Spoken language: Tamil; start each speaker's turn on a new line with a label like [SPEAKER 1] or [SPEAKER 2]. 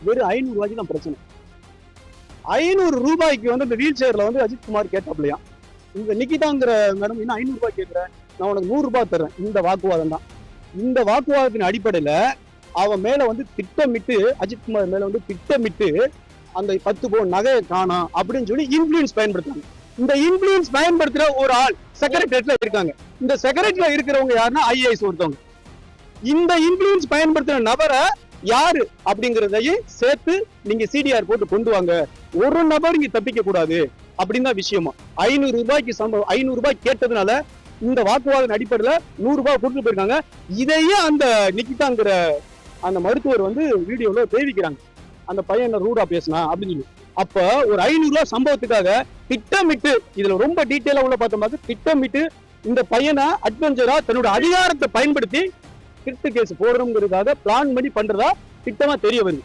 [SPEAKER 1] வெறும் 500 ரூபாய்க்கு தான் பிரச்சனை. 500 ரூபாய்க்கு வந்து இந்த வீல் சேர்ல வந்து அஜித்குமார் கேட்டாப்லையா, இந்த நிக்கிதாங்கிற மேடம் இன்னும் 500 ரூபாய் கேட்கிறேன், நான் உனக்கு 100 ரூபாய் தர்றேன். இந்த வாக்குவாதம் தான். இந்த வாக்குவாதத்தின் அடிப்படையில அவன் மேல வந்து திட்டமிட்டு, அஜித்குமார் மேல வந்து திட்டமிட்டு அந்த 10 பவுன் நகையை காணோம் அப்படின்னு சொல்லி இன்ஃபுளுன்ஸ் பயன்படுத்துறாங்க. இந்த இன்ஃபுளுன்ஸ் பயன்படுத்துற ஒரு ஆள் செக்ரட்டரியேட்ல இருக்காங்க. இந்த செக்ரட்டரியில இருக்கிறவங்க யாருன்னா ஐஏஎஸ் ஒருத்தவங்க. இந்த இன்ஃபுளுன்ஸ் பயன்படுத்துற நபரை யாரு அப்படிங்கறதையும் சேர்த்து நீங்க சிடிஆர் போட்டு கொண்டு வாங்க. ஒரு நபர் இங்க தப்பிக்க கூடாது அப்படின்னு தான் விஷயமா. 500 ரூபாய்க்கு 500 ரூபாய் கேட்டதுனால இந்த வாக்குவாதம் அடிப்படையில 100 ரூபாய் கொடுத்து போயிருக்காங்க. இதையே அந்த நிக்கிதாங்கிற அந்த மருத்துவர் வந்து வீடியோல தெரிவிக்கிறாங்க, அந்த பையன் ரூடா பேசினா அப்படின்னு சொல்லி. அப்ப ஒரு 500 ரூபாய் சம்பவத்துக்காக திட்டமிட்டு, இதுல ரொம்ப டீட்டெயிலா உள்ள பார்த்தோம்னா, திட்டமிட்டு இந்த பையனை அட்வென்ச்சரா தன்னோட அதிகாரத்தை பயன்படுத்தி திருட்டு கேஸ் போடணுங்கிறதுக்காக பிளான் பண்ணி பண்றதா திட்டமா தெரிய வருது.